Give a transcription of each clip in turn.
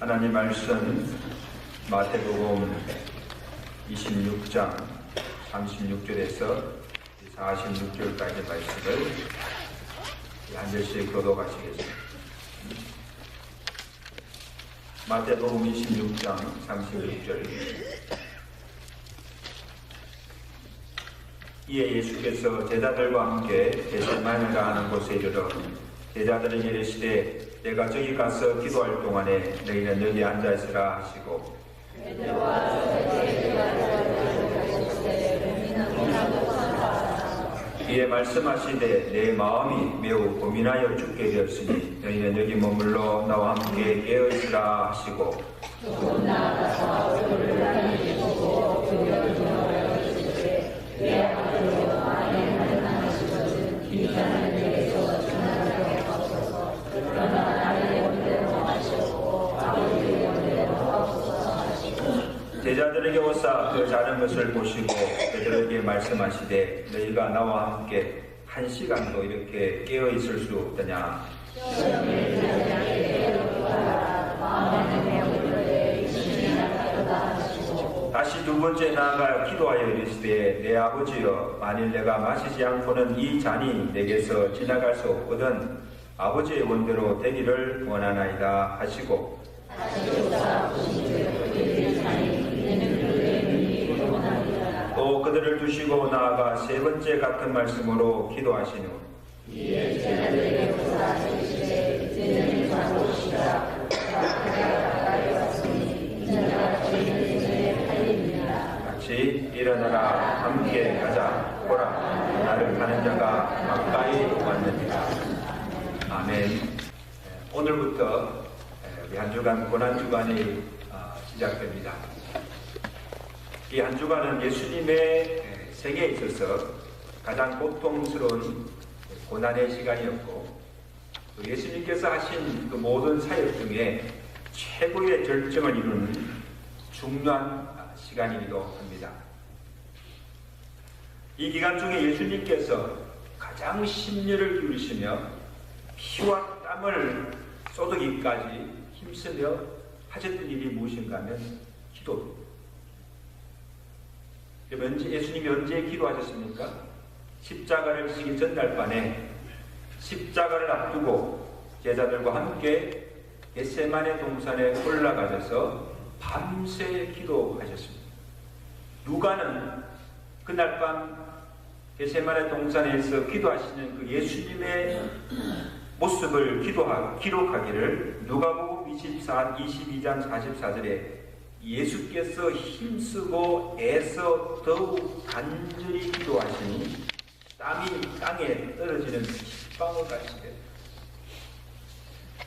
하나님 말씀 마태복음 26장 36절에서 46절까지 말씀을 한 절씩 교독하시겠습니다. 마태복음 26장 36절. 이에 예수께서 제자들과 함께 겟세마네라 하는 곳에 이르러 제자들에게 이르시되 내가 저기 가서 기도할 동안에 너희는 여기 앉아 있으라 하시고 이에 말씀하시되 내 마음이 매우 고민하여 죽게 되었으니 너희는 여기 머물러 나와 함께 깨어 있으라 하시고 제자들에게 오사 그 자는 것을 보시고 그들에게 말씀하시되 너희가 나와 함께 1시간도 이렇게 깨어 있을 수 없더냐. 다시 두 번째 나아가 기도하여 이르시되 내 아버지여 만일 내가 마시지 않고는 이 잔이 내게서 지나갈 수 없거든 아버지의 원대로 되기를 원하나이다 하시고 또 그들을 두시고 나아가 세 번째 같은 말씀으로 기도하시니 같이 일어나라 함께 가자 보라 나를 가는 자가 가까이 왔느니라. 아멘. 오늘부터 우리 한 주간 고난주간이 시작됩니다. 이 한 주간은 예수님의 생애에 있어서 가장 고통스러운 고난의 시간이었고 또 예수님께서 하신 그 모든 사역 중에 최고의 절정을 이루는 중요한 시간이기도 합니다. 이 기간 중에 예수님께서 가장 심려를 기울이시며 피와 땀을 쏟아기까지 힘쓰며 하셨던 일이 무엇인가 하면 기도입니다. 예수님이 언제 기도하셨습니까? 십자가를 지기 전날 밤에 십자가를 앞두고 제자들과 함께 겟세마네 동산에 올라가셔서 밤새 기도하셨습니다. 누가는 그날 밤 겟세마네 동산에서 기도하시는 그 예수님의 모습을 기록하기를 누가복음 22장 44절에 예수께서 힘쓰고 애써 더욱 간절히 기도하시니 땀이 땅에 떨어지는 핏방울같이 돼요.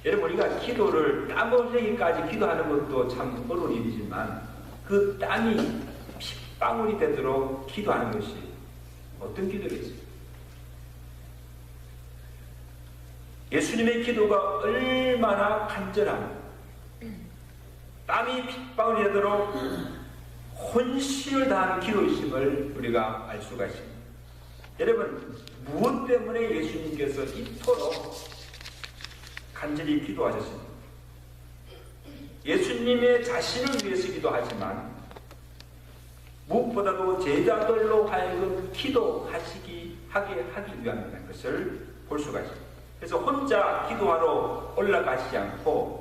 여러분 우리가 기도를 땀 흘리기까지 기도하는 것도 참 어려운 일이지만 그 땀이 핏방울이 되도록 기도하는 것이 어떤 기도겠어요? 예수님의 기도가 얼마나 간절함 땀이 핏방울이 되도록 혼신을 다하는 기도이심을 우리가 알 수가 있습니다. 여러분 무엇 때문에 예수님께서 이토록 간절히 기도하셨습니까? 예수님의 자신을 위해서 기도하지만 무엇보다도 제자들로 하여금 기도하기 위함이라는 것을 볼 수가 있습니다. 그래서 혼자 기도하러 올라가시지 않고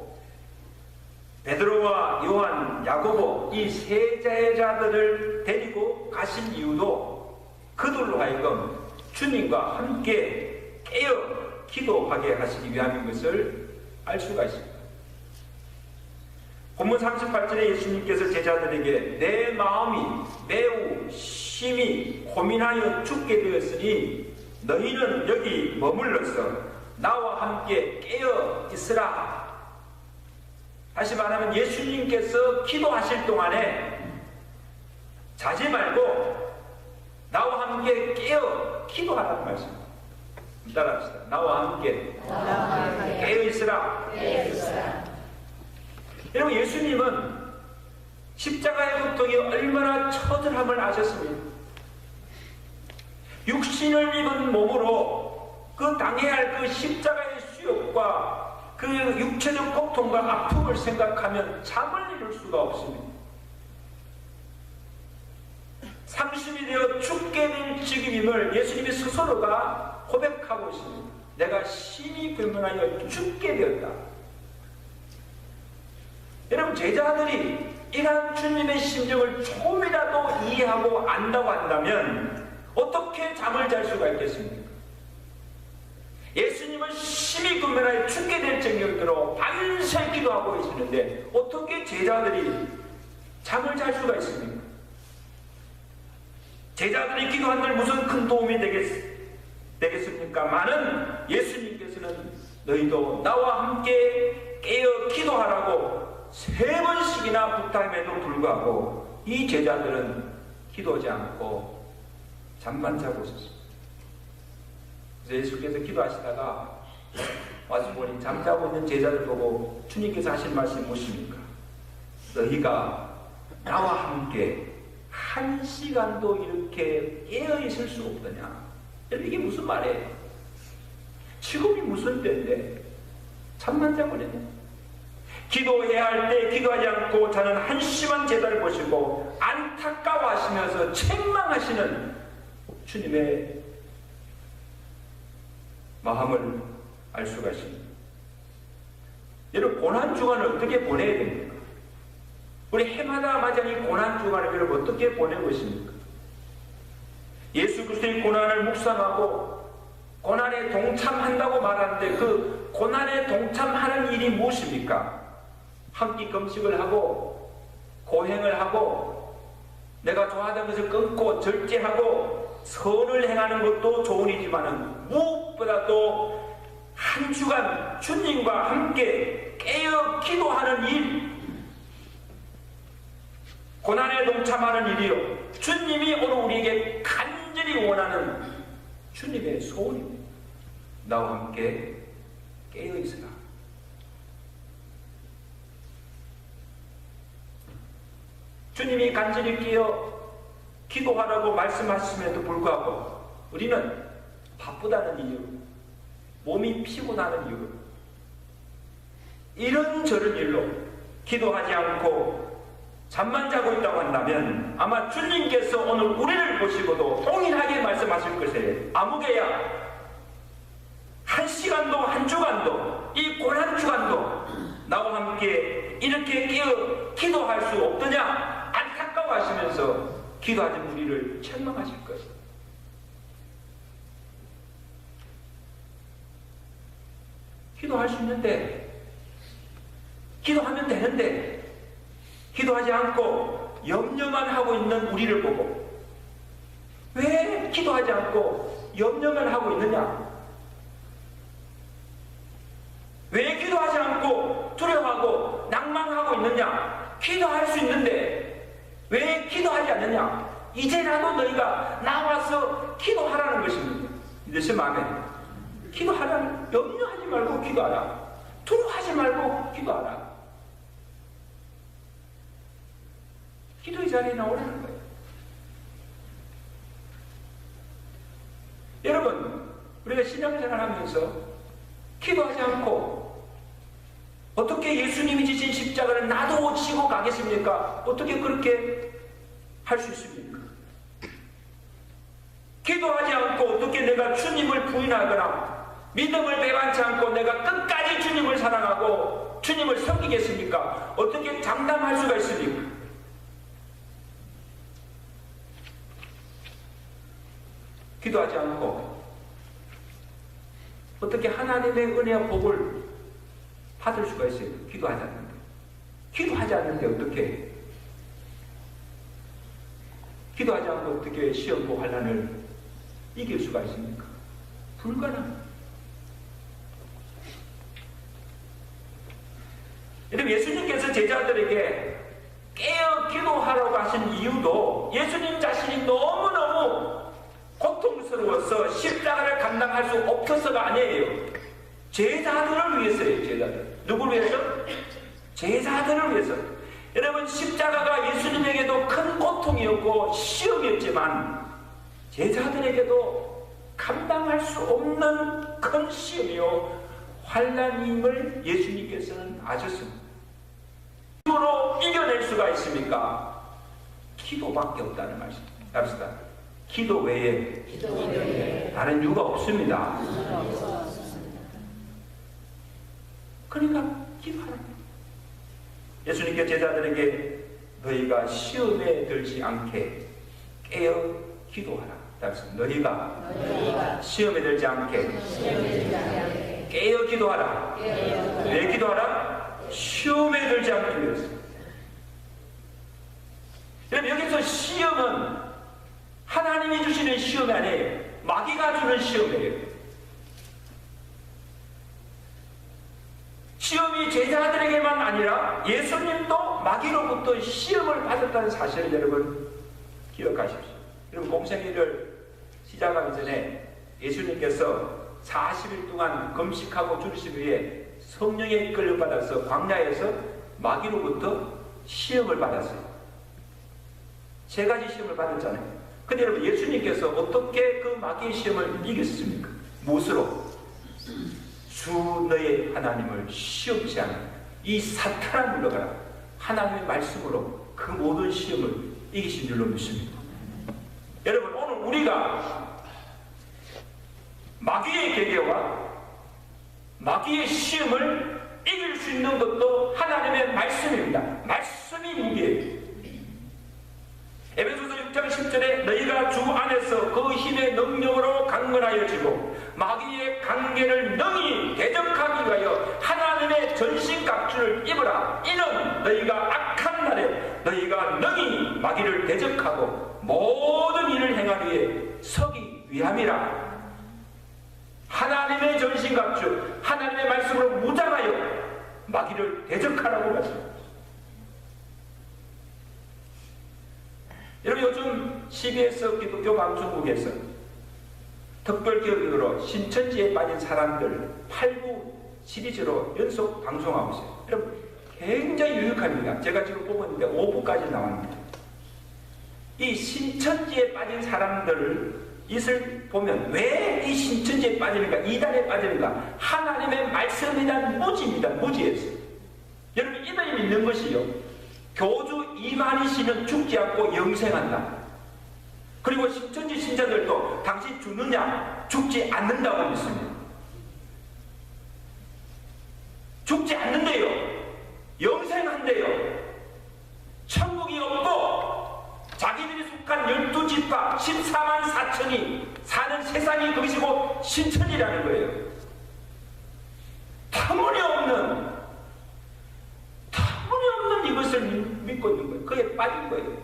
베드로와 요한, 야고보 이 세 제자들을 데리고 가신 이유도 그들로 하여금 주님과 함께 깨어 기도하게 하시기 위함인 것을 알 수가 있습니다. 본문 38절에 예수님께서 제자들에게 내 마음이 매우 심히 고민하여 죽게 되었으니 너희는 여기 머물러서 나와 함께 깨어 있으라. 다시 말하면 예수님께서 기도하실 동안에 자지 말고 나와 함께 깨어 기도하라는 말씀입니다. 따라합시다. 나와 함께 깨어 있으라. 여러분 예수님은 십자가의 고통이 얼마나 처절함을 아셨습니까? 육신을 입은 몸으로 그 당해야 할 그 십자가의 수욕과 그 육체적 고통과 아픔을 생각하면 잠을 이룰 수가 없습니다. 상심이 되어 죽게 될 지경임을 예수님이 스스로가 고백하고 있습니다. 내가 심히 불면하여 죽게 되었다. 여러분, 제자들이 이러한 주님의 심정을 조금이라도 이해하고 안다고 한다면 어떻게 잠을 잘 수가 있겠습니까? 예수님은 심히 불면하여 죽게 될 정도로 밤새 기도하고 계시는데 어떻게 제자들이 잠을 잘 수가 있습니까? 제자들이 기도한들 무슨 큰 도움이 되겠습니까? 많은 예수님께서는 너희도 나와 함께 깨어 기도하라고 3번씩이나 부탁함에도 불구하고 이 제자들은 기도하지 않고 잠만 자고 있었습니다. 그래서 예수께서 기도하시다가 와서 보니 잠자고 있는 제자들 보고 주님께서 하신 말씀이 무엇입니까? 너희가 나와 함께 1시간도 이렇게 깨어 있을 수 없더냐? 이게 무슨 말이에요? 지금이 무슨 때인데 잠만 자고 있네. 기도해야 할 때 기도하지 않고 자는 한심한 제자를 보시고 안타까워하시면서 책망하시는 주님의 마음을 알 수가 있습니다. 여러분, 고난주간을 어떻게 보내야 됩니까? 우리 해마다 맞이하는 이 고난주간을 여러분 어떻게 보내고 있습니까? 예수 그리스도의 고난을 묵상하고 고난에 동참한다고 말하는데 그 고난에 동참하는 일이 무엇입니까? 한 끼 금식을 하고 고행을 하고 내가 좋아하는 것을 끊고 절제하고 선을 행하는 것도 좋은 일이지만 무엇보다도 한 주간 주님과 함께 깨어 기도하는 일, 고난에 동참하는 일이요, 주님이 오늘 우리에게 간절히 원하는 주님의 소원입니다. 나와 함께 깨어 있으라. 주님이 간절히 깨어 기도하라고 말씀하심에도 불구하고 우리는 바쁘다는 이유, 몸이 피곤하는 이유, 이런저런 일로 기도하지 않고 잠만 자고 있다고 한다면 아마 주님께서 오늘 우리를 보시고도 동일하게 말씀하실 것이에요. 아무개야 1시간도 한 주간도 이 고난주간도 나와 함께 이렇게 깨어 기도할 수 없더냐? 안타까워하시면서 기도하는 우리를 책망하실 것이다. 기도할 수 있는데, 기도하면 되는데 기도하지 않고 염려만 하고 있는 우리를 보고 왜 기도하지 않고 염려만 하고 있느냐? 왜 기도하지 않고 두려워하고 낭만하고 있느냐? 기도할 수 있는데 왜 기도하지 않느냐? 이제라도 너희가 나와서 기도하라는 것입니다. 이제 마음에 기도하라는, 염려하지 말고 기도하라, 두려워하지 말고 기도하라. 기도의 자리에 나오라는 거예요. 여러분, 우리가 신앙생활 하면서 기도하지 않고 어떻게 예수님이 지신 십자가를 나도 지고 가겠습니까? 어떻게 그렇게 할 수 있습니까? 기도하지 않고 어떻게 내가 주님을 부인하거나 믿음을 배반치 않고 내가 끝까지 주님을 사랑하고 주님을 섬기겠습니까? 어떻게 장담할 수가 있습니까? 기도하지 않고 어떻게 하나님의 은혜와 복을 받을 수가 있어요? 기도하지 않는데. 기도하지 않는데 어떻게? 기도하지 않고 어떻게 시험과 환난을 이길 수가 있습니까? 불가능합니다. 여러분, 예수님께서 제자들에게 깨어 기도하라고 하신 이유도 예수님 자신이 너무너무 고통스러워서 십자가를 감당할 수 없어서가 아니에요. 제자들을 위해서예요. 제자들. 누구를 위해서? 제자들을 위해서. 여러분, 십자가가 예수님에게도 큰 고통이었고 시험이었지만 제자들에게도 감당할 수 없는 큰 시험이요, 환난임을 예수님께서는 아셨습니다. 힘으로 이겨낼 수가 있습니까? 기도밖에 없다는 말씀입니다. 합시다. 기도 외에 다른 이유가 없습니다. 그러니까 기도하라. 예수님께 제자들에게 너희가 시험에 들지 않게 깨어 기도하라. 너희가 시험에 들지 않게 깨어 기도하라. 왜 기도하라? 시험에 들지 않기 위해서. 여러분, 여기서 시험은 하나님이 주시는 시험이 아니에요. 마귀가 주는 시험이에요. 시험이 제자들에게만 아니라 예수님도 마귀로부터 시험을 받았다는 사실을 여러분 기억하십시오. 여러분, 공생애를 시작하기 전에 예수님께서 40일 동안 금식하고 주르신 후에 성령의 이끌림 받아서 광야에서 마귀로부터 시험을 받았어요. 3가지 시험을 받았잖아요. 근데 여러분, 예수님께서 어떻게 그 마귀의 시험을 이겼습니까? 무엇으로? 주 너의 하나님을 시험치 않는 이 사탄아 물러가라. 하나님의 말씀으로 그 모든 시험을 이기신 줄로 믿습니다. 여러분, 오늘 우리가 마귀의 계계와 마귀의 시험을 이길 수 있는 것도 하나님의 말씀입니다. 말씀이 무기예요. 에베소서 6장 10절에 너희가 주 안에서 그 힘의 능력으로 강건하여지고 마귀의 관계를 능히 대적하기 위하여 하나님의 전신갑주를 입으라. 이는 너희가 악한 날에 너희가 능히 마귀를 대적하고 모든 일을 행하기 위해 서기 위함이라. 하나님의 전신갑주, 하나님의 말씀으로 무장하여 마귀를 대적하라고 말씀합니다. 여러분, 요즘 CBS 기독교 방송국에서 특별기획으로 신천지에 빠진 사람들 8부 시리즈로 연속 방송하고 있어요. 여러분, 굉장히 유익합니다. 제가 지금 보고 있는데 5부까지 나왔습니다. 이 신천지에 빠진 사람들을 이슬 보면 왜 이 신천지에 빠지는가, 이단에 빠지는가? 하나님의 말씀에 대한 무지입니다. 무지였어요. 여러분, 이들이 믿는 것이요, 교주 이만희 씨는 죽지 않고 영생한다. 그리고 신천지 신자들도 당신 죽느냐? 죽지 않는다고 믿습니다. 죽지 않는데요, 영생한대요. 천국이 없고 자기들이 속한 12지파 14만 4천이 사는 세상이 그것이고 신천이라는 거예요. 터무니없는 이것을 믿고 있는 거예요. 그게 빠진 거예요.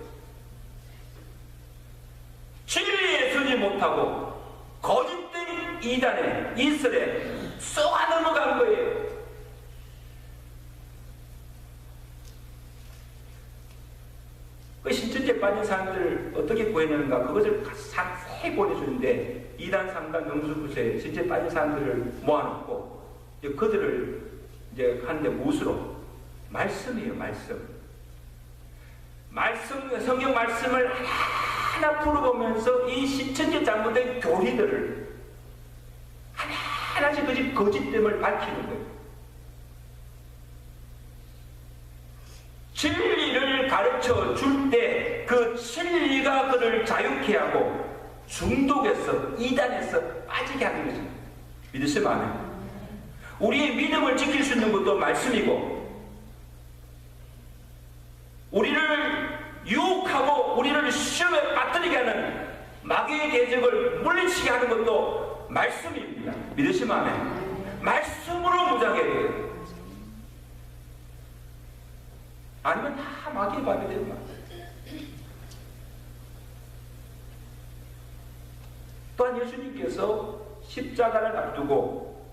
진리에 서지 못하고 거짓된 이단에, 이슬에 쏘아 넘어간 거예요. 그 신천지에 빠진 사람들을 어떻게 구해내는가, 그것을 상세히 보내주는데, 2단, 3단, 영수부서에 신천지에 빠진 사람들을 모아놓고 그들을 이제 하는데 무엇으로? 말씀이에요. 말씀, 성경 말씀을 하나하나 풀어보면서 이 신천지에 잘못된 교리들을 하나하나씩 그 거짓됨을 밝히는 거예요. 진리를 가르쳐 줄 때 그 진리가 그를 자유케 하고 중독에서, 이단에서 빠지게 하는 거죠. 믿으시면 안 해요. 우리의 믿음을 지킬 수 있는 것도 말씀이고, 우리를 유혹하고 우리를 시험에 빠뜨리게 하는 마귀의 대적을 물리치게 하는 것도 말씀입니다. 믿으시면 안 해요. 말씀으로 무장해야 돼요. 아니면 다 마귀의 밥이 되는 거예요. 또한 예수님께서 십자가를 앞두고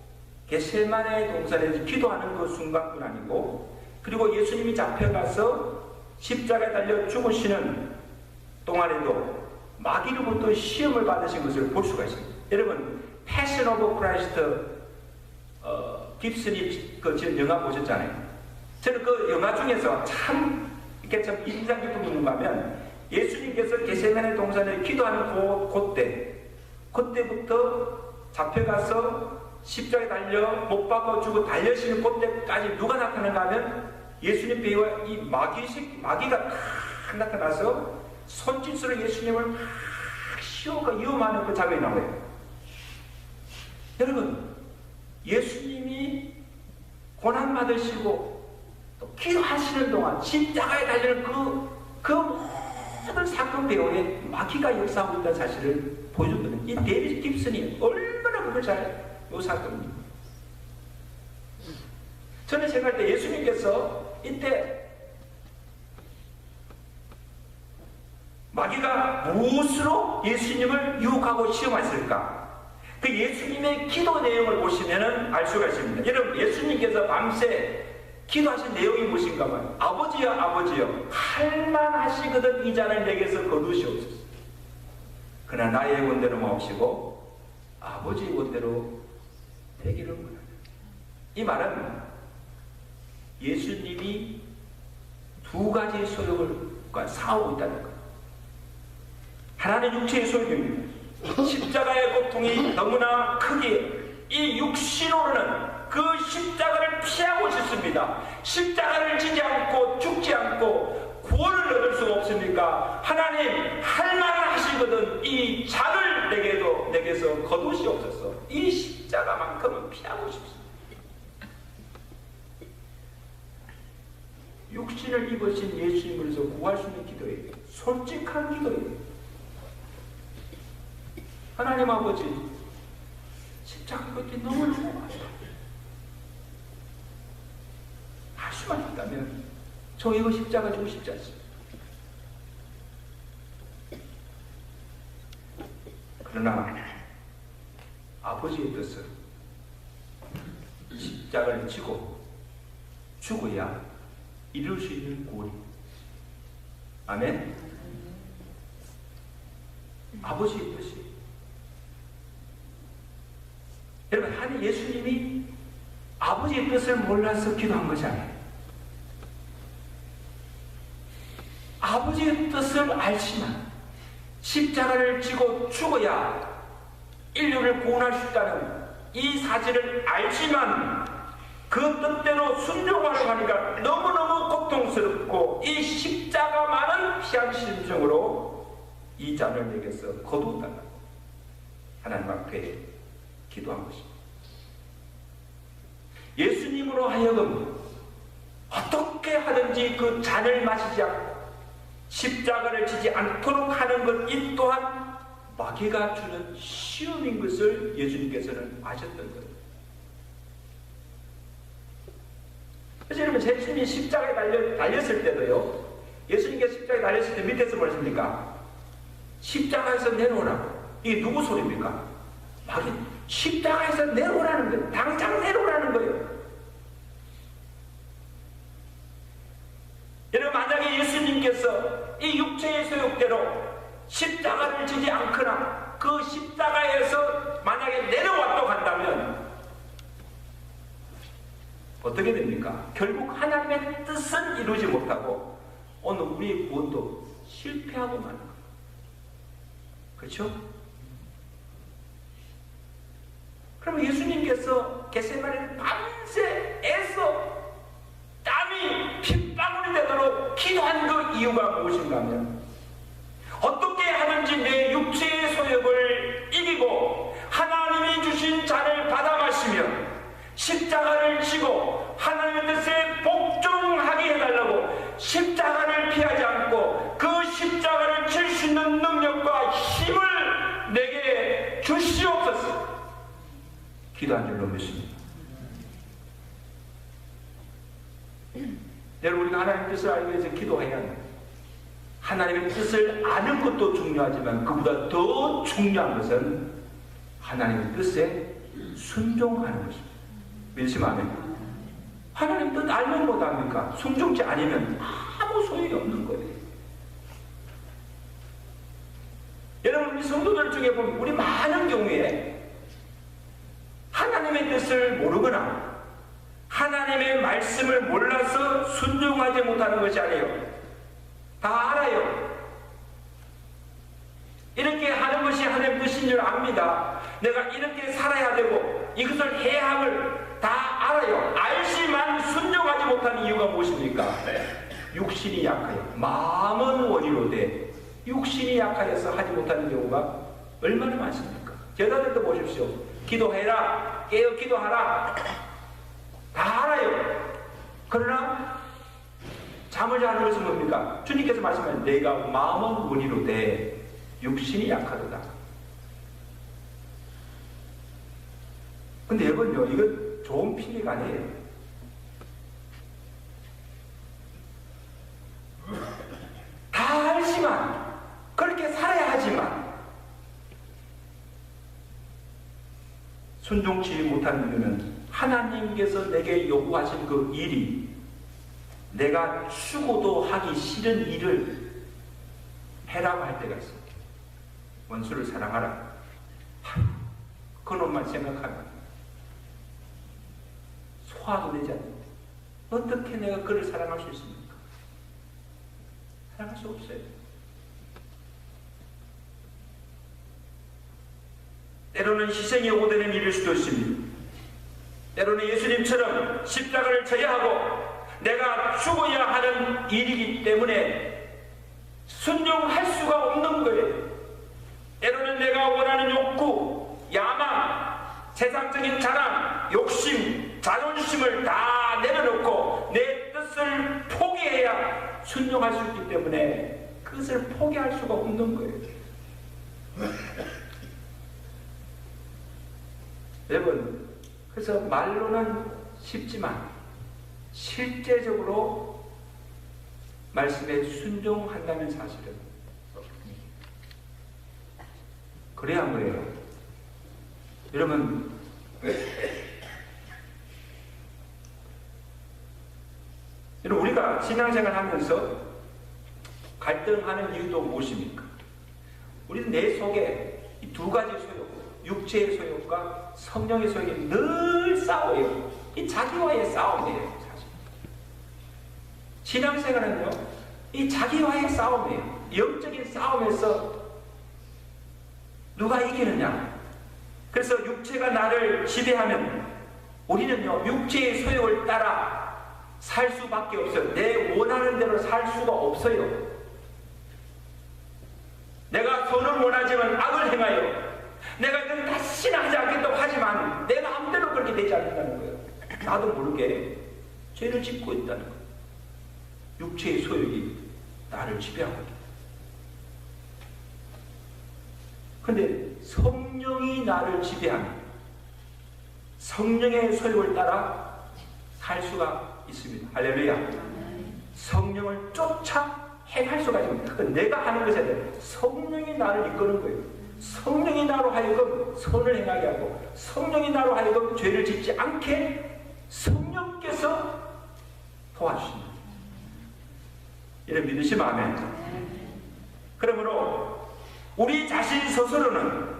겟세마네 동산에서 기도하는 그 순간뿐 아니고, 그리고 예수님이 잡혀가서 십자가에 달려 죽으시는 동안에도 마귀로부터 시험을 받으신 것을 볼 수가 있습니다. 여러분, 패션 오브 크라이스트 깁슨이 그 지금 영화 보셨잖아요. 저는 그 영화 중에서 참 이렇게 참 인상 깊은 게 뭔가 하면, 예수님께서 겟세마네 동산에 기도하는 그때부터 잡혀가서 십자가에 달려 못 박아 주고 달려시는 그때까지 누가 나타나는가 하면 예수님 배우와 이 마귀가 탁 나타나서 손짓으로 예수님을 막 씌워가 이어마는 그 장면이 나와요. 여러분, 예수님이 고난받으시고 또 기도하시는 동안 십자가에 달리는 그 모든 사건 배우에 마귀가 역사하고 있다는 사실을 보여줬거든요. 이 데이비드 깁슨이 얼마나 그걸 잘 묘사했거든요. 저는 생각할 때 예수님께서 이때 마귀가 무엇으로 예수님을 유혹하고 시험했을까? 그 예수님의 기도 내용을 보시면 알 수가 있습니다. 여러분, 예수님께서 밤새 기도하신 내용이 무엇인가 하면 아버지여 아버지여 할만하시거든 이 잔을 내게서 거두시옵소서. 그러나 나의 원대로 마옵시고 아버지의 원대로 되기를 원하노라. 이 말은 예수님이 두 가지 소욕과 싸우고 있다는 것. 하나는 육체의 소욕입니다. 십자가의 고통이 너무나 크기에 이 육신으로는 그 십자가를 피하고 싶습니다. 십자가를 지지 않고 죽지 않고 구원을 얻을 수가 없습니까? 하나님 할만하시거든 이 잔을 내게서 거두시옵소서. 이 십자가만큼은 피하고 싶습니다. 육신을 입으신 예수님으로서 구할 수 있는 기도예요. 솔직한 기도예요. 하나님 아버지, 십자가 그것이 너무너무 아파요. 할 수만 있다면 저 이거 십자가 주고 싶지 않습니다. 그러나 아버지의 뜻은 십자가를 지고 죽어야 이룰 수 있는 구원입니다. 아멘. 아버지의 뜻이. 여러분, 하나님 예수님이 아버지의 뜻을 몰라서 기도한 것이 아니에요. 아버지의 뜻을 알지만 십자가를 지고 죽어야 인류를 구원할 수 있다는 이 사실을 알지만 그 뜻대로 순종하려고 하니까 너무너무 고통스럽고 이 십자가만은 피한 심정으로 이 잔을 내게서 거두었다는 하나님 앞에 기도한 것입니다. 예수님으로 하여금 어떻게 하든지 그 잔을 마시지 않고 십자가를 지지 않도록 하는 것 이 또한 마귀가 주는 시험인 것을 예수님께서는 아셨던 거예요. 그래서 여러분, 예수님이 십자가에 달렸을 때도요, 예수님께서 십자가에 달렸을 때 밑에서 뭐랬습니까? 십자가에서 내려오라고. 이게 누구 소리입니까? 마귀. 십자가에서 내려오라는 거예요. 당장 내려오라는 거예요. 여러분, 만약에 예수님께서 이 육체의 소욕대로 십자가를 지지 않거나 그 십자가에서 만약에 내려왔다고 한다면 어떻게 됩니까? 결국 하나님의 뜻은 이루지 못하고 오늘 우리의 구원도 실패하고 마는 거예요. 그렇죠? 그러면 예수님께서 겟세마네를 밤새 애써 땀이 핏방울이 되도록 기도한 그 이유가 무엇인가 하면 어떻게 하든지 내 육체의 소욕을 이기고 하나님이 주신 잔을 받아 마시며 십자가를 지고 하나님의 뜻에 복종하게 해달라고 십자가를 피하지 않고 그 십자가를 칠 수 있는 능력과 힘을 내게 주시옵소서. 기도한 줄로 믿습니다. 여러분, 우리가 하나님의 뜻을 알기 위해서 기도해야 합니다. 하나님의 뜻을 아는 것도 중요하지만 그보다 더 중요한 것은 하나님의 뜻에 순종하는 것입니다. 믿으시면 아멘. 하나님 뜻 알면 못합니까? 순종치 않으면 아무 소용이 없는 거예요. 여러분, 우리 성도들 중에 보면 우리 많은 경우에 하나님의 뜻을 모르거나 하나님의 말씀을 몰라서 순종하지 못하는 것이 아니에요. 다 알아요. 이렇게 하는 것이 하나님의 뜻인 줄 압니다. 내가 이렇게 살아야 되고 이것을 해야 함을 다 알아요. 알지만 순종하지 못하는 이유가 무엇입니까? 육신이 약하여 마음은 원이로되 육신이 약하여서 하지 못하는 경우가 얼마나 많습니까? 제자들도 보십시오. 기도해라, 깨어 기도하라, 다 알아요. 그러나 잠을 자는 것은 뭡니까? 주님께서 말씀하신 내가 마음은 원이로되 육신이 약하도다. 근데 여러분요, 이건 좋은 핑계가 아니에요. 다 알지만, 그렇게 살아야 하지만 순종치 못하는 이유는 하나님께서 내게 요구하신 그 일이 내가 죽어도 하기 싫은 일을 해라고 할 때가 있습니다. 원수를 사랑하라. 그놈만 생각하면 소화도 되지 않는데 어떻게 내가 그를 사랑할 수 있습니까? 사랑할 수 없어요. 때로는 희생이 오되는 일일 수도 있습니다. 때로는 예수님처럼 십자가를 져야 하고 내가 죽어야 하는 일이기 때문에 순종할 수가 없는 거예요. 때로는 내가 원하는 욕구, 야망, 세상적인 자랑, 욕심, 자존심을 다 내려놓고 내 뜻을 포기해야 순종할 수 있기 때문에 그것을 포기할 수가 없는 거예요. 여러분, 그래서 말로는 쉽지만 실제적으로 말씀에 순종한다는 사실은 그래야 그래요. 여러분, 우리가 신앙생활 하면서 갈등하는 이유도 무엇입니까? 우리는 내 속에 이 두 가지 소욕, 육체의 소욕과 성령의 소욕이 늘 싸워요. 이 자기와의 싸움이에요. 사실 신앙생활은요, 이 자기와의 싸움이에요. 영적인 싸움에서 누가 이기느냐. 그래서 육체가 나를 지배하면 우리는요, 육체의 소욕을 따라 살 수밖에 없어요. 내 원하는 대로 살 수가 없어요. 내가 선을 원하지만 악을 행하여 내가 이건 다시는 하지 않겠다고 하지만 내 마음대로 그렇게 되지 않는다는 거예요. 나도 모르게 죄를 짓고 있다는 거예요. 육체의 소욕이 나를 지배하고 있다. 근데 성령이 나를 지배하면 성령의 소욕을 따라 살 수가 있습니다. 할렐루야. 성령을 쫓아 행할 수가 있습니다. 내가 하는 것이 아니라 성령이 나를 이끄는 거예요. 성령이 나로 하여금 선을 행하게 하고 성령이 나로 하여금 죄를 짓지 않게 성령께서 도와주십니다. 이를 믿으시면 아멘. 그러므로 우리 자신 스스로는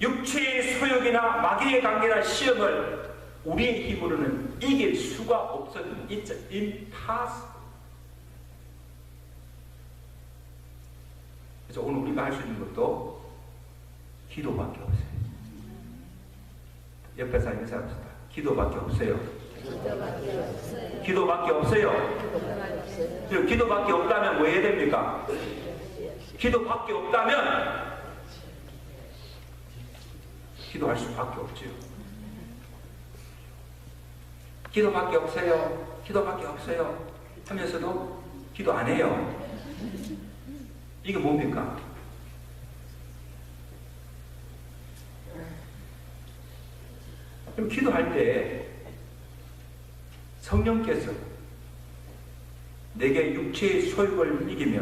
육체의 소욕이나 마귀의 관계나 시험을 우리의 힘으로는 이길 수가 없어요. It's impossible. 그래서 오늘 우리가 할 수 있는 것도 기도밖에 없어요. 옆에 사람 인사합시다. 기도밖에 없어요. 기도밖에 없어요. 기도밖에 없다면 뭐 해야 됩니까? 기도밖에 없다면 기도할 수밖에 없죠. 기도밖에 없어요. 기도밖에 없어요. 하면서도 기도 안 해요. 이게 뭡니까? 그럼 기도할 때 성령께서 내게 육체의 소욕을 이기며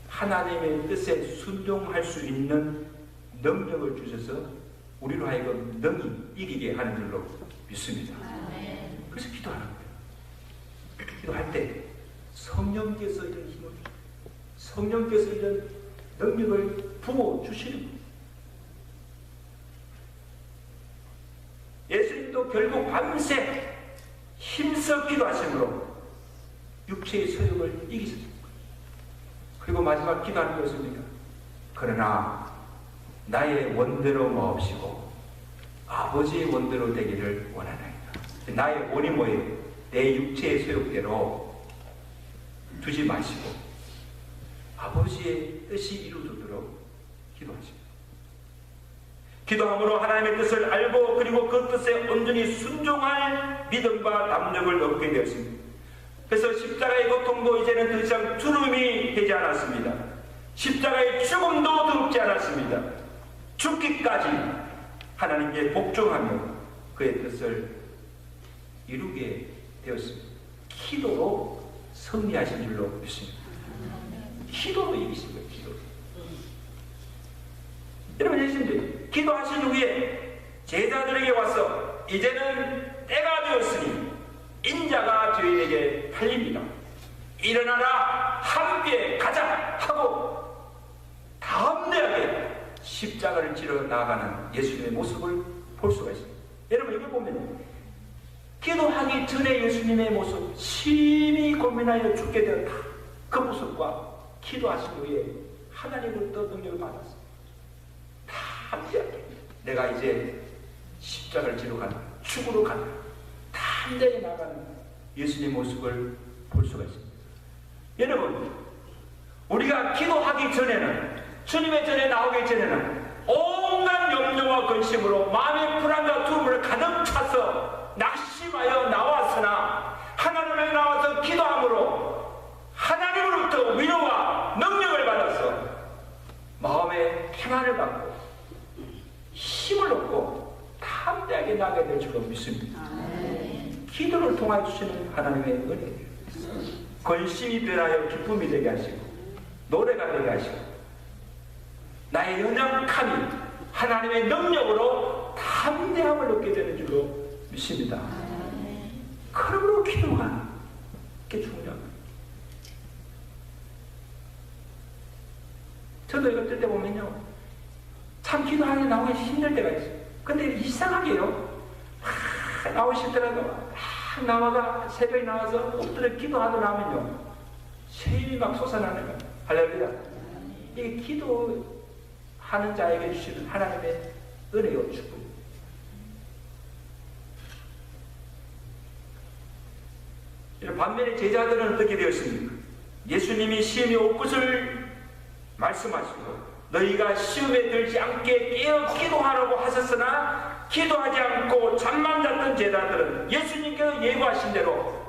하나님의 뜻에 순종할 수 있는 능력을 주셔서 우리로 하여금 능히 이기게 하는 줄로 믿습니다. 그래서 기도하는 거예요. 기도할 때 성령께서 이런 힘을, 성령께서 이런 능력을 부어주시는 거예요. 예수님도 결국 밤새 힘써 기도하심으로 육체의 소욕을 이기셨습니다. 그리고 마지막 기도하는 것입니다. 그러나 나의 원대로 마옵시고 아버지의 원대로 되기를 원하나이다. 나의 원이 뭐예요? 내 육체의 소욕대로 두지 마시고 아버지의 뜻이 이루어지도록 기도하십니다. 기도함으로 하나님의 뜻을 알고 그리고 그 뜻에 온전히 순종할 믿음과 담력을 얻게 되었습니다. 그래서 십자가의 고통도 이제는 더 이상 두려움이 되지 않았습니다. 십자가의 죽음도 두렵지 않았습니다. 죽기까지 하나님께 복종하며 그의 뜻을 이루게 되었습니다. 기도로 승리하신 줄로 믿습니다. 기도로 이기신 거예요. 기도로. 여러분 예수님들 기도하신 후에 제자들에게 와서 이제는 때가 되었으니 인자가 죄인에게 팔립니다. 일어나라 함께 가자 하고 담대하게 십자가를 지러 나아가는 예수님의 모습을 볼 수가 있습니다. 여러분 이걸 보면 기도하기 전에 예수님의 모습 심히 고민하여 죽게 되었다. 그 모습과 기도하신 후에 하나님으로부터 능력을 받았습니다. 담대하게 내가 이제 십자가를 지러 간다. 죽으러 간다. 담대히 나가는 예수님의 모습을 볼 수가 있습니다. 여러분 우리가 기도하기 전에는 주님의 전에 나오기 전에는 온갖 염려와 근심으로 마음의 불안과 두려움을 가득 차서 낙심하여 나왔으나 하나님에 나와서 기도함으로 하나님으로부터 위로와 능력을 받아서 마음의 평안을 받고 힘을 얻고 담대하게 나가게 될 줄로 믿습니다. 기도를 통하여 주시는 하나님의 은혜예요. 근심이 변하여 기쁨이 되게 하시고 노래가 되게 하시고 나의 연약함이 하나님의 능력으로 담대함을 얻게 되는 줄로 믿습니다. 그러므로 기도가 그게 중요합니다. 저도 이거 뜰 때 보면요 참 기도하는 나오기 힘들 때가 있어요. 근데 이상하게요 나오시더라도 막 나와가 새벽에 나와서 엎드려 기도하고 나면요 세임이 막 솟아나는 거예요. 할렐루야. 이게 기도하는 자에게 주시는 하나님의 은혜요 축복. 반면에 제자들은 어떻게 되었습니까? 예수님이 시험이 올 것을 말씀하시고 너희가 시험에 들지 않게 깨어 기도하라고 하셨으나 기도하지 않고 잠만 잤던 제자들은 예수님께서 예고하신 대로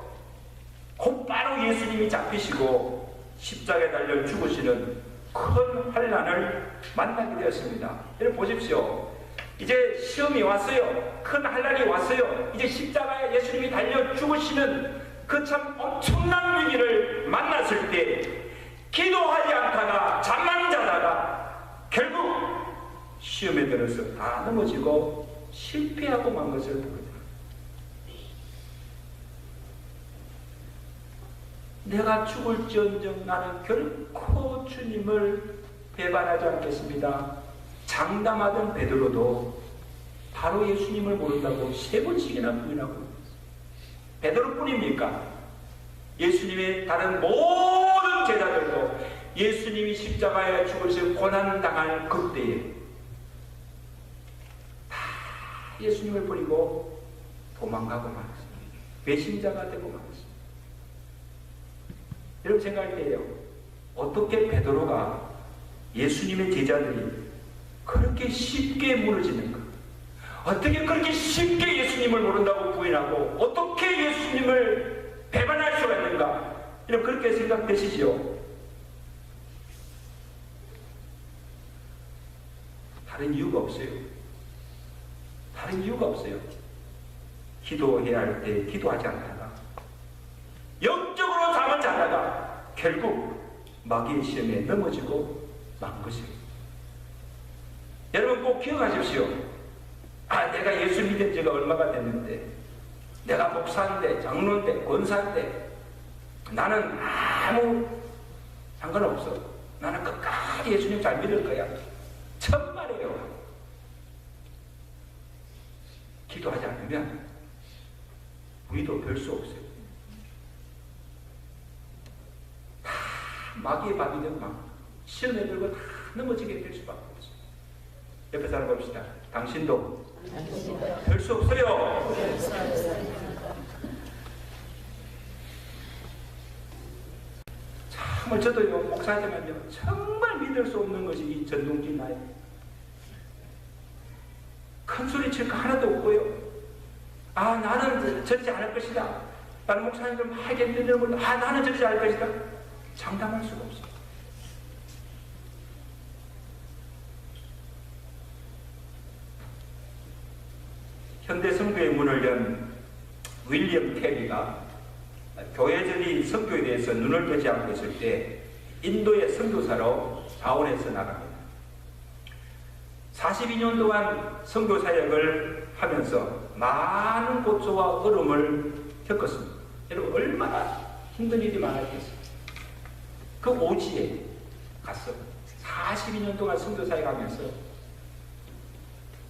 곧바로 예수님이 잡히시고 십자가에 달려 죽으시는 큰 환난을 만나게 되었습니다. 여러분 보십시오. 이제 시험이 왔어요. 큰 환난이 왔어요. 이제 십자가에 예수님이 달려 죽으시는 그 참 엄청난 위기를 만났을 때 기도하지 않다가 잠만 자다가 결국 시험에 들어서 다 넘어지고 실패하고 만 것을 보거든요. 내가 죽을지언정 나는 결코 주님을 배반하지 않겠습니다. 장담하던 베드로도 바로 예수님을 모른다고 3번씩이나 부인하고 베드로뿐입니까? 예수님의 다른 모든 제자들도 예수님이 십자가에 죽으시고 고난당할 그때에 다 예수님을 버리고 도망가고 말았습니다. 배신자가 되고 말았습니다. 여러분 생각할 때요 어떻게 베드로가 예수님의 제자들이 그렇게 쉽게 무너지는가? 어떻게 그렇게 쉽게 예수님을 모른다고 부인하고 어떻게 예수님을 배반할 수가 있는가? 여러분 그렇게 생각되시죠? 다른 이유가 없어요. 다른 이유가 없어요. 기도해야 할 때 기도하지 않다가 영적으로 잠을 자다가 결국 마귀의 시험에 넘어지고 만 것이에요. 여러분 꼭 기억하십시오. 내가 예수 믿은 지가 얼마가 됐는데 내가 목사인데 장로인데 권사인데 나는 아무 상관없어. 나는 끝까지 예수님 잘 믿을 거야. 천만에요. 기도하지 않으면 우리도 별 수 없어요. 다 마귀의 밥이 되고 막 시험에 들고 다 넘어지게 될 수밖에 없어요. 옆에 사람 봅시다. 당신도 될 수 없어요. 정말 저도요, 목사님은요, 정말 믿을 수 없는 것이 이 전동기 나이. 큰 소리 칠 거 하나도 없고요. 아, 나는 저러지 않을 것이다. 나는 목사님들 막 얘기했는데, 아, 나는 저러지 않을 것이다. 장담할 수가 없어요. 현대 선교의 문을 연 윌리엄 캐리가 교회전이 선교에 대해서 눈을 뜨지 않고 있을 때 인도의 선교사로 자원해서 나갑니다. 42년 동안 선교 사역을 하면서 많은 고초와 어려움을 겪었습니다. 여러분, 얼마나 힘든 일이 많았겠어요. 그 오지에 가서 42년 동안 선교 사역하면서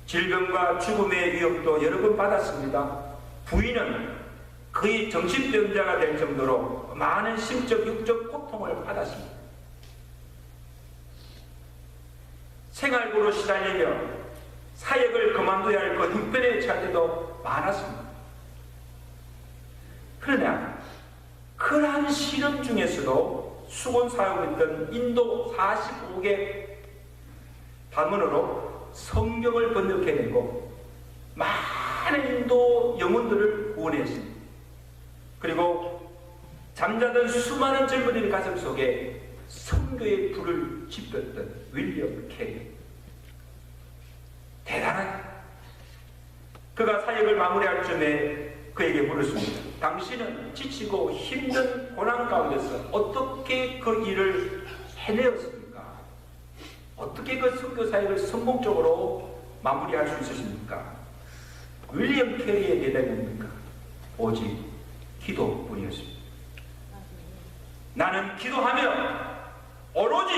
질병과 죽음의 위협도 여러 번 받았습니다. 부인은 거의 정신병자가 될 정도로 많은 심적, 육적 고통을 받았습니다. 생활고로 시달리며 사역을 그만둬야 할 그 형편에 처할 때도 많았습니다. 그러나 그러한 시름 중에서도 수곤 사역했던 인도 45개 방언으로 성경을 번역해내고 많은 인도 영혼들을 구원했습니다. 그리고 잠자던 수많은 젊은이들 가슴 속에 선교의 불을 지폈던 윌리엄 캐리, 대단한, 그가 사역을 마무리할 쯤에 그에게 물었습니다. 당신은 지치고 힘든 고난 가운데서 어떻게 그 일을 해내었습니까? 어떻게 그 선교 사역을 성공적으로 마무리할 수 있으십니까? 윌리엄 캐리의 대답이 뭡니까? 오직 기도뿐이었습니다. 나는 기도하며 오로지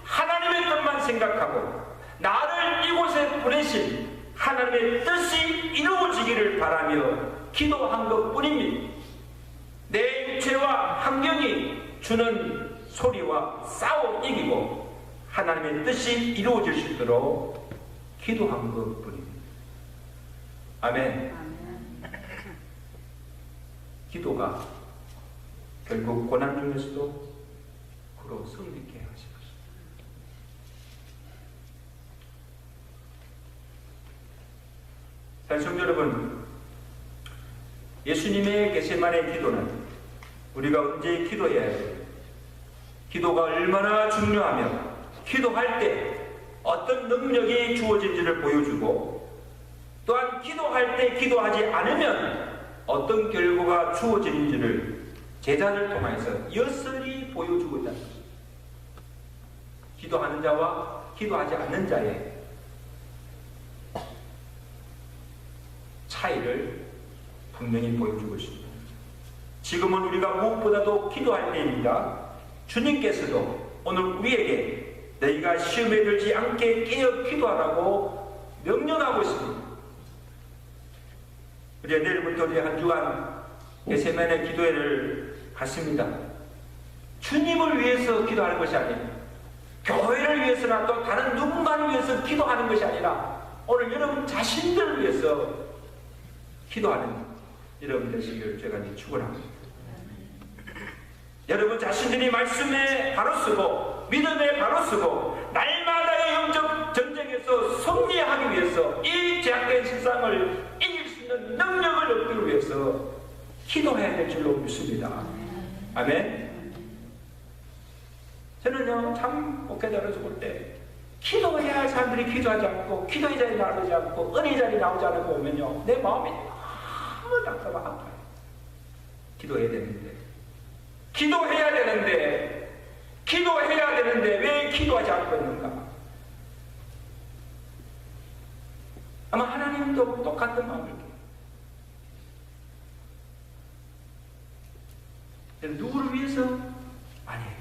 하나님의 뜻만 생각하고 나를 이곳에 보내신 하나님의 뜻이 이루어지기를 바라며 기도한 것뿐입니다. 내 육체와 환경이 주는 소리와 싸워 이기고 하나님의 뜻이 이루어질 수 있도록 기도한 것뿐입니다. 아멘. 기도가 결국 고난 중에서도 그로 성립케 하신 것입니다. 사실 성도 여러분, 예수님의 겟세마네 기도는 우리가 언제 기도해야 해요? 기도가 얼마나 중요하며 기도할 때 어떤 능력이 주어진지를 보여주고, 또한 기도할 때 기도하지 않으면 어떤 결과가 주어지는지를 제자를 통해서 여설히 보여주고 있다는 것입니다. 기도하는 자와 기도하지 않는 자의 차이를 분명히 보여주고 있습니다. 지금은 우리가 무엇보다도 기도할 때입니다. 주님께서도 오늘 우리에게 너희가 시험에 들지 않게 깨어 기도하라고 명령하고 있습니다. 우리가 내일부터 우리 한 주간 겟세마네 기도회를 갖습니다. 주님을 위해서 기도하는 것이 아니에요. 교회를 위해서나 또 다른 누군가를 위해서 기도하는 것이 아니라 오늘 여러분 자신들을 위해서 기도하는 여러분 되시기를 제가 축원합니다. 여러분 자신들이 말씀에 바로 쓰고 믿음에 바로 쓰고 날마다의 영적 전쟁에서 승리하기 위해서 이 제약된 세상을 이길 수 있는 능력을 얻기 위해서 기도해야 될 줄로 믿습니다. 아멘. 저는요, 참 목회자로서 볼 때 기도해야 할 사람들이 기도하지 않고 기도의 자리에 나오지 않고 은혜의 자리에 나오지 않는 거 보면요, 내 마음이 너무 답답하고 아파요. 기도해야 되는데 왜 기도하지 않고 있는가? 아마 하나님도 똑같은 마음일 거예요. 누구를 위해서? 아니에요.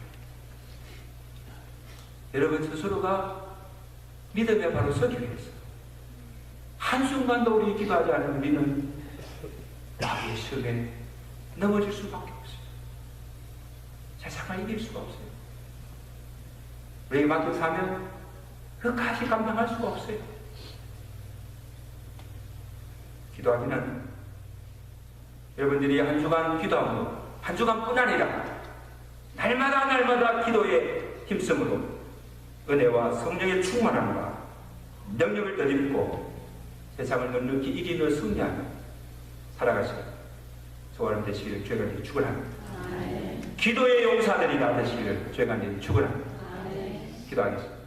여러분 스스로가 믿음에 바로 서기 위해서. 한순간도 우리 기도하지 않으면 우리는 나의 시험에 넘어질 수밖에 없어요. 세상을 이길 수가 없어요. 우리에게 맡겨 사면 그 가시 감당할 수가 없어요. 기도하기는 여러분들이 한 주간 기도하고 한 주간뿐 아니라 날마다 기도에 힘쓰므로 은혜와 성령의 충만함과 능력을 덧입고 세상을 넉넉히 이기며 승리하며 살아가시고 소원을 되시기를 주의 간절히 축원합니다. 기도의 용사들이 다 되시기를 주의 간절히 축원합니다. 기도하겠습니다.